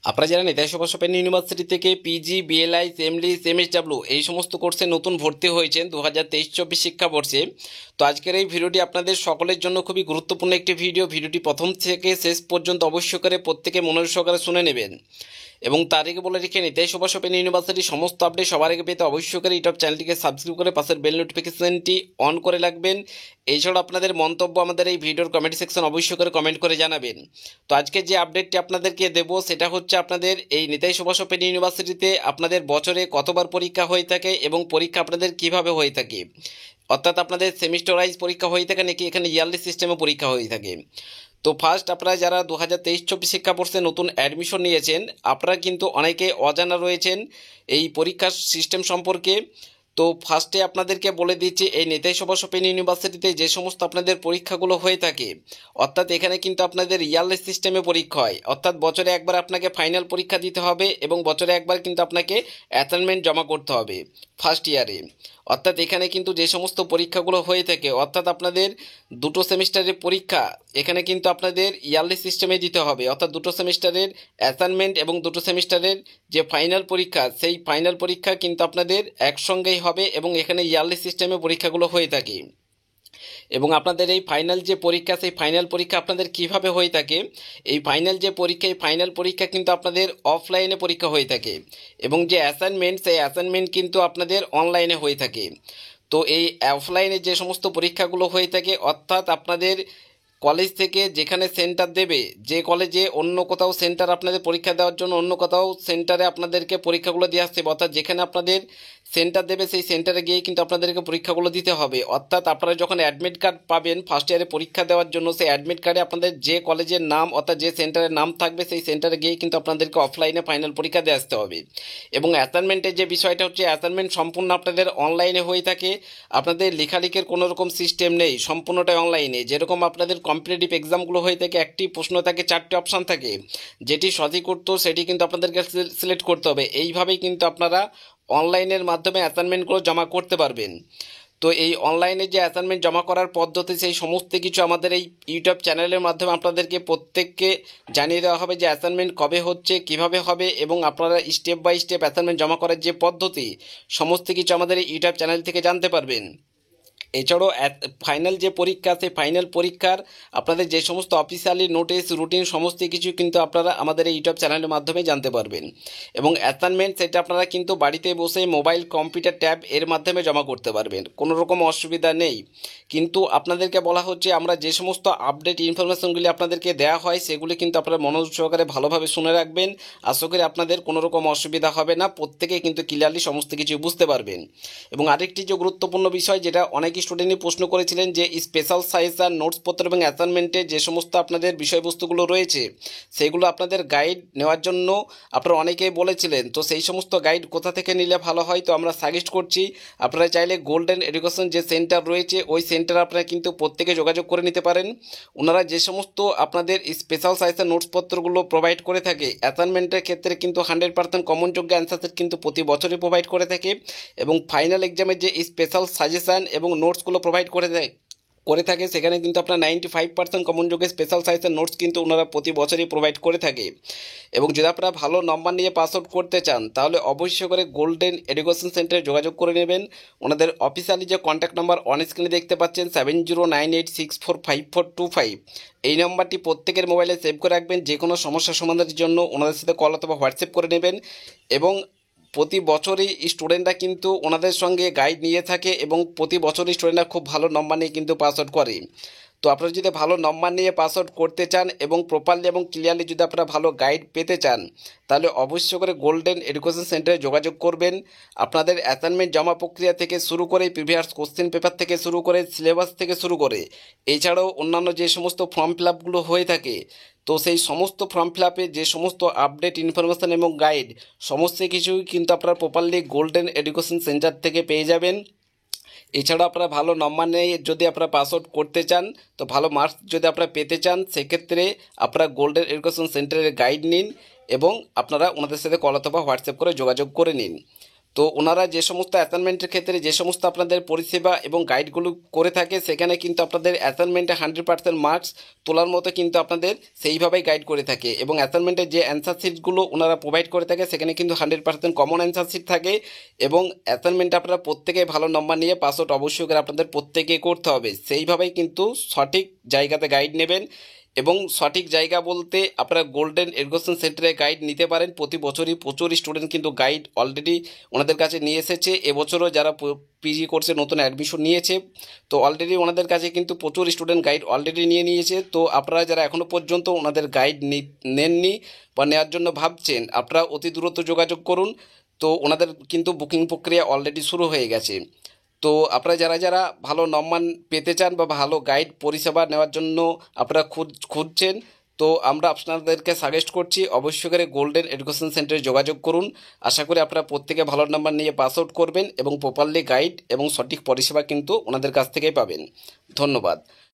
আপনারা জানেন দেশপ্রবাস open university থেকে পিজি, বিএলআই, সেমলি, এমএসডব্লিউ এই সমস্ত কোর্সে নতুন ভর্তি হয়েছেন 2023-24 শিক্ষাবর্ষে। তো আজকের এই ভিডিওটি আপনাদের সকলের জন্য খুবই গুরুত্বপূর্ণ একটি ভিডিওটি প্রথম থেকে শেষ পর্যন্ত অবশ্যই করে প্রত্যেকে মনোযোগ সহকারে শুনে নেবেন। এবং তার আগে বলে রেখে নিই, দেশপ্রবাস ওপেন ইউনিভার্সিটির সমস্ত আপডেট সবার আগে পেতে অবশ্যই করে ইউটিউব চ্যানেলটিকে সাবস্ক্রাইব করে পাশের বেল নোটিফিকেশনটি অন করে রাখবেন। এছাড়াও আপনাদের মন্তব্য আমাদের এই ভিডিওর কমেন্ট সেকশন অবশ্যই করে কমেন্ট করে জানাবেন। তো আজকে যে আপডেটটি আপনাদেরকে দেব সেটা হচ্ছে আপনাদের এই দেশপ্রবাস ওপেন ইউনিভার্সিটিতে আপনাদের বছরে কতবার পরীক্ষা হয়ে থাকে এবং পরীক্ষা আপনাদের কিভাবে হয়ে থাকে, অর্থাৎ আপনাদের সেমিস্টার ওয়াইজ পরীক্ষা হয়ে থাকে নাকি এখানে ইয়ারলি সিস্টেমে পরীক্ষা হয়ে থাকে। তো ফার্স্ট আপনারা যারা 2023-24 শিক্ষাবর্ষে নতুন অ্যাডমিশন নিয়েছেন, আপনারা কিন্তু অনেকে অজানা রয়েছেন এই পরীক্ষার সিস্টেম সম্পর্কে। তো ফার্স্টে আপনাদেরকে বলে দিচ্ছি, এই দেশপ্রবাস ওপেন ইউনিভার্সিটিতে যে সমস্ত আপনাদের পরীক্ষাগুলো হয়ে থাকে, অর্থাৎ এখানে কিন্তু আপনাদের ইয়ারলি সিস্টেমে পরীক্ষা হয়, অর্থাৎ বছরে একবার আপনাকে ফাইনাল পরীক্ষা দিতে হবে এবং বছরে একবার কিন্তু আপনাকে অ্যাসাইনমেন্ট জমা করতে হবে ফার্স্ট ইয়ারে। অর্থাৎ এখানে কিন্তু যে সমস্ত পরীক্ষাগুলো হয়ে থাকে, অর্থাৎ আপনাদের দুটো সেমিস্টারের পরীক্ষা এখানে কিন্তু আপনাদের ইয়ারলি সিস্টেমে দিতে হবে, অর্থাৎ দুটো সেমিস্টারের অ্যাসাইনমেন্ট এবং দুটো সেমিস্টারের যে ফাইনাল পরীক্ষা সেই ফাইনাল পরীক্ষা কিন্তু আপনাদের একসঙ্গেই হবে এবং এখানে ইয়ারলি সিস্টেমে পরীক্ষাগুলো হয়ে থাকে। এবং আপনাদের এই ফাইনাল যে পরীক্ষা সেই ফাইনাল পরীক্ষা আপনাদের কিভাবে হয়ে থাকে, এই ফাইনাল যে পরীক্ষা এই ফাইনাল পরীক্ষা কিন্তু আপনাদের অফলাইনে পরীক্ষা হয়ে থাকে এবং যে অ্যাসাইনমেন্ট সেই অ্যাসাইনমেন্ট কিন্তু আপনাদের অনলাইনে হয়ে থাকে। তো এই অফলাইনে যে সমস্ত পরীক্ষাগুলো হয়ে থাকে, অর্থাৎ আপনাদের কলেজ থেকে যেখানে সেন্টার দেবে, যে কলেজে অন্য কোথাও সেন্টার আপনাদের পরীক্ষা দেওয়ার জন্য অন্য কোথাও সেন্টারে আপনাদেরকে পরীক্ষাগুলো দিয়ে আসতে হবে, অর্থাৎ যেখানে আপনাদের সেন্টার দেবে সেই সেন্টারে গিয়ে কিন্তু আপনাদেরকে পরীক্ষাগুলো দিতে হবে। অর্থাৎ আপনারা যখন অ্যাডমিট কার্ড পাবেন ফার্স্ট ইয়ারে পরীক্ষা দেওয়ার জন্য, সেই অ্যাডমিট কার্ডে আপনাদের যে কলেজের নাম অর্থাৎ যে সেন্টারের নাম থাকবে সেই সেন্টারে গিয়ে কিন্তু আপনাদেরকে অফলাইনে ফাইনাল পরীক্ষা দিয়ে আসতে হবে। এবং অ্যাসাইনমেন্টের যে বিষয়টা হচ্ছে, অ্যাসাইনমেন্ট সম্পূর্ণ আপনাদের অনলাইনে হয়ে থাকে, আপনাদের লেখালেখির কোনো রকম সিস্টেম নেই, সম্পূর্ণটাই অনলাইনে। যেরকম আপনাদের কম্পিটিটিভ এক্সামগুলো হয়ে থাকে, একটি প্রশ্ন থাকে, 4টে অপশান থাকে, যেটি সঠিক উত্তর সেটি কিন্তু আপনাদেরকে সিলেক্ট করতে হবে। এইভাবেই কিন্তু আপনারা অনলাইনের মাধ্যমে অ্যাসাইনমেন্টগুলো জমা করতে পারবেন। তো এই অনলাইনে যে অ্যাসাইনমেন্ট জমা করার পদ্ধতি সেই সমস্ত কিছু আমাদের এই ইউটিউব চ্যানেলের মাধ্যমে আপনাদেরকে প্রত্যেককে জানিয়ে দেওয়া হবে যে অ্যাসাইনমেন্ট কবে হচ্ছে, কিভাবে হবে এবং আপনারা স্টেপ বাই স্টেপ অ্যাসাইনমেন্ট জমা করার যে পদ্ধতি সমস্ত কিছু আমাদের এই ইউটিউব চ্যানেল থেকে জানতে পারবেন। এছাড়াও ফাইনাল যে পরীক্ষা সেই ফাইনাল পরীক্ষার আপনাদের যে সমস্ত অফিসিয়ালি নোটিশ রুটিন সমস্ত কিছু কিন্তু আপনারা আমাদের এই ইউটিউব চ্যানেলের মাধ্যমে জানতে পারবেন। এবং অ্যাসাইনমেন্ট সেটা আপনারা কিন্তু বাড়িতে বসে মোবাইল, কম্পিউটার, ট্যাব এর মাধ্যমে জমা করতে পারবেন, কোনো রকম অসুবিধা নেই। কিন্তু আপনাদেরকে বলা হচ্ছে আমরা যে সমস্ত আপডেট ইনফরমেশনগুলি আপনাদেরকে দেওয়া হয় সেগুলি কিন্তু আপনারা মনোযোগ সহকারে ভালোভাবে শুনে রাখবেন। আশা করি আপনাদের কোনো রকম অসুবিধা হবে না, প্রত্যেকে কিন্তু ক্লিয়ারলি সমস্ত কিছু বুঝতে পারবেন। এবং আরেকটি যে গুরুত্বপূর্ণ বিষয়, যেটা অনেক স্টুডেন্টই প্রশ্ন করেছিলেন, যে স্পেশাল সাজেশন, নোটসপত্র এবং অ্যাসাইনমেন্টে যে সমস্ত আপনাদের বিষয়বস্তুগুলো রয়েছে সেগুলো আপনাদের গাইড নেওয়ার জন্য আপনারা অনেকেই বলেছিলেন। তো সেই সমস্ত গাইড কোথা থেকে নিলে ভালো হয়, তো আমরা সাজেস্ট করছি আপনারা চাইলে গোল্ডেন এডুকেশন যে সেন্টার রয়েছে ওই সেন্টার আপনারা কিন্তু প্রত্যেকে যোগাযোগ করে নিতে পারেন। ওনারা যে সমস্ত আপনাদের স্পেশাল সাজেশন নোটসপত্রগুলো প্রোভাইড করে থাকে, অ্যাসাইনমেন্টের ক্ষেত্রে কিন্তু 100% কমনযোগ্য অ্যান্সার সেট কিন্তু প্রতি বছরই প্রোভাইড করে থাকে। এবং ফাইনাল এক্সামের যে স্পেশাল সাজেশন এবং নোটসগুলো প্রোভাইড করে থাকে সেখানে কিন্তু আপনার 95% কমনযোগ্য স্পেশাল সাজেশন নোটস কিন্তু ওনারা প্রতি বছরই প্রোভাইড করে থাকে। এবং যদি আপনারা ভালো নম্বর নিয়ে পাস আউট করতে চান তাহলে অবশ্যই করে গোল্ডেন এডুকেশন সেন্টারে যোগাযোগ করে নেবেন। ওনাদের অফিসিয়ালি যে কন্ট্যাক্ট নাম্বার অন স্ক্রিনে দেখতে পাচ্ছেন 7098645425, এই নম্বরটি প্রত্যেকের মোবাইলে সেভ করে রাখবেন। যে কোনো সমস্যা সমাধানের জন্য ওনাদের সাথে কল অথবা হোয়াটসঅ্যাপ করে নেবেন। এবং প্রতি বছরই স্টুডেন্টরা কিন্তু ওনাদের সঙ্গে গাইড নিয়ে থাকে এবং প্রতি বছরই স্টুডেন্টরা খুব ভালো নম্বর নিয়ে কিন্তু পাস আউট করে। তো আপনারা যদি ভালো নম্বর নিয়ে পাস আউট করতে চান এবং প্রপারলি এবং ক্লিয়ারলি যদি আপনারা ভালো গাইড পেতে চান তাহলে অবশ্যই করে গোল্ডেন এডুকেশন সেন্টারে যোগাযোগ করবেন। আপনাদের অ্যাসাইনমেন্ট জমা প্রক্রিয়া থেকে শুরু করে প্রিভিয়াস কোশ্চেন পেপার থেকে শুরু করে সিলেবাস থেকে শুরু করে এছাড়াও অন্যান্য যে সমস্ত ফর্ম ফিল আপগুলো হয়ে থাকে, তো সেই সমস্ত ফর্ম ফিল আপে যে সমস্ত আপডেট ইনফরমেশান এবং গাইড সমস্ত কিছুই কিন্তু আপনারা প্রপারলি গোল্ডেন এডুকেশন সেন্টার থেকে পেয়ে যাবেন। এছাড়াও আপনারা ভালো নম্বর নিয়ে যদি আপনারা পাস আউট করতে চান, তো ভালো মার্কস যদি আপনারা পেতে চান সেক্ষেত্রে আপনারা গোল্ডেন এডুকেশন সেন্টারের গাইড নিন এবং আপনারা ওনাদের সাথে কল অথবা হোয়াটসঅ্যাপ করে যোগাযোগ করে নিন। তো ওনারা যে সমস্ত অ্যাসাইনমেন্টের ক্ষেত্রে যে সমস্ত আপনাদের পরিষেবা এবং গাইডগুলো করে থাকে সেখানে কিন্তু আপনাদের অ্যাসাইনমেন্টে 100% মার্কস তোলার মতো কিন্তু আপনাদের সেইভাবেই গাইড করে থাকে, এবং অ্যাসাইনমেন্টের যে অ্যান্সার শিটগুলো ওনারা প্রোভাইড করে থাকে সেখানে কিন্তু 100% কমন অ্যান্সার শিট থাকে, এবং অ্যাসাইনমেন্টে আপনারা প্রত্যেকেই ভালো নম্বর নিয়ে পাস আউট অবশ্যই করে আপনাদের প্রত্যেকেই করতে হবে। সেইভাবেই কিন্তু সঠিক জায়গাতে গাইড নেবেন, এবং সঠিক জায়গা বলতে আপনারা গোল্ডেন এডুকেশন সেন্টারে গাইড নিতে পারেন। প্রতি বছরই প্রচুর স্টুডেন্ট কিন্তু গাইড অলরেডি ওনাদের কাছে নিয়ে এসেছে। এবছরও যারা পিজি কোর্সে নতুন অ্যাডমিশন নিয়েছে তো অলরেডি ওনাদের কাছে কিন্তু প্রচুর স্টুডেন্ট গাইড অলরেডি নিয়ে নিয়েছে। তো আপনারা যারা এখনও পর্যন্ত ওনাদের গাইড নেননি বা নেওয়ার জন্য ভাবছেন, আপনারা অতি দ্রুত যোগাযোগ করুন। তো ওনাদের কিন্তু বুকিং প্রক্রিয়া অলরেডি শুরু হয়ে গেছে। তো আপনারা যারা যারা ভালো নম্বর পেতে চান বা ভালো গাইড পরিষেবা নেওয়ার জন্য আপনারা খুঁজছেন, তো আমরা আপনাদেরকে সাজেস্ট করছি অবশ্যই করে গোল্ডেন এডুকেশন সেন্টারে যোগাযোগ করুন। আশা করি আপনারা প্রত্যেকে ভালো নাম্বার নিয়ে পাস আউট করবেন এবং প্রপারলি গাইড এবং সঠিক পরিষেবা কিন্তু ওনাদের কাছ থেকেই পাবেন। ধন্যবাদ।